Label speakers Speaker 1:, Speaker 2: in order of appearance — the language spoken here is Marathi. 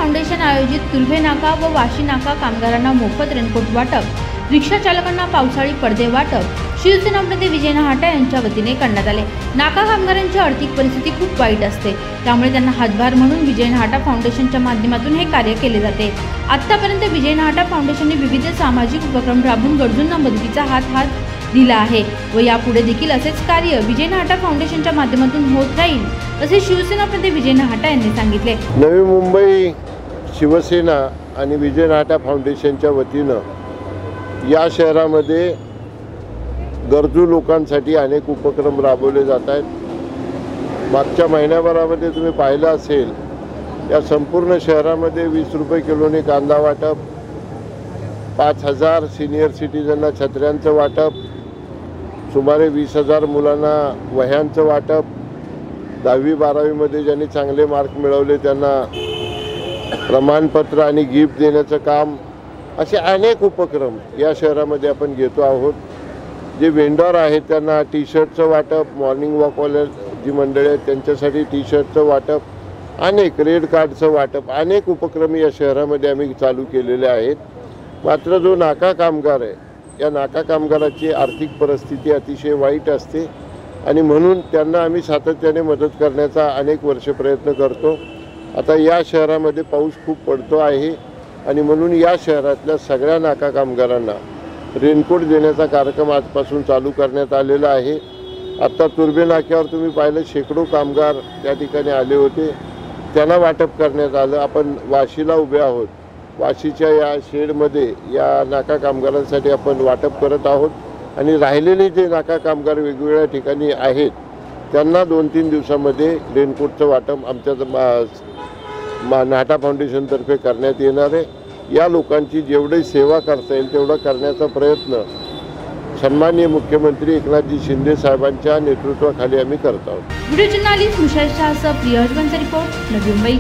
Speaker 1: फाउंडेशन आयोजित तुर्भे नाका व वाशी नाका कामगारांना मोफत रेनकोट वाटप, रिक्षा चालकांना पावसाळी पडदे वाटप शिवसेनाप्रतिनिधी विजय नहाटा यांच्या वतीने करण्यात आले। नाका कामगारांची आर्थिक परिस्थिती खूप वाईट असते, त्यामुळे त्यांना हातभार म्हणून विजय नहाटा फाउंडेशनच्या माध्यमातून हे कार्य केले जाते। आतापर्यंत विजय नहाटा फाउंडेशनने विविध सामाजिक उपक्रम राबवून गरजूंना मदतीचा हात दिला आहे व यापुढे देखील असेच कार्य विजय नहाटा फाउंडेशनच्या माध्यमातून होत राहील, असे शिवसेनाप्रतिनिधी विजय नहाटा यांनी सांगितले।
Speaker 2: नवी मुंबई शिवसेना आणि विजय नहाटा फाउंडेशनच्या वतीनं या शहरामध्ये गरजू लोकांसाठी अनेक उपक्रम राबवले जात आहेत। मागच्या महिन्याभरामध्ये तुम्ही पाहिलं असेल, या संपूर्ण शहरामध्ये 20 रुपये किलोने कांदा वाटप, 5000 सिनियर सिटीजनना छत्र्यांचं वाटप, सुमारे 20,000 मुलांना वह्यांचं वाटप, 10वी-12वी मध्ये ज्यांनी चांगले मार्क मिळवले त्यांना प्रमाणपत्र आणि गिफ्ट देण्याचं काम, असे अनेक उपक्रम या शहरामध्ये आपण घेतो आहोत। जे वेंडर आहेत त्यांना टी शर्टचं वाटप, मॉर्निंग वॉकवाले जी मंडळी आहेत त्यांच्यासाठी टी शर्टचं वाटप, अनेक रेड कार्डचं वाटप, अनेक उपक्रम या शहरामध्ये आम्ही चालू केलेले आहेत। मात्र जो नाका कामगार आहे, या नाका कामगाराची आर्थिक परिस्थिती अतिशय वाईट असते आणि म्हणून त्यांना आम्ही सातत्याने मदत करण्याचा अनेक वर्ष प्रयत्न करतो। आता या शहरामध्ये पाऊस खूप पडतो आहे आणि म्हणून या शहरातल्या सगळ्या नाका कामगारांना रेनकोट देण्याचा कार्यक्रम आजपासून चालू करण्यात आलेला आहे। आता तुर्भे नाक्यावर तुम्ही पाहिलं शेकडो कामगार त्या ठिकाणी आले होते, त्यांना वाटप करण्यात आलं। आपण वाशीला उभे आहोत, वाशीच्या या शेडमध्ये या नाका कामगारांसाठी आपण वाटप करत आहोत आणि राहिलेले जे नाका कामगार वेगवेगळ्या ठिकाणी आहेत त्यांना 2-3 दिवसामध्ये रेनकोटचं वाटप आमच्या नहाटा फाउंडेशनतर्फे करण्यात येणार आहे। या लोकांची जेवढी सेवा करता येईल तेवढा करण्याचा प्रयत्न सन्माननीय मुख्यमंत्री एकनाथजी शिंदे साहेबांच्या नेतृत्वाखाली आम्ही करत आहोत।
Speaker 1: Video journalist मुशार शाहसह Priya हजबंचा report, Navi Mumbai.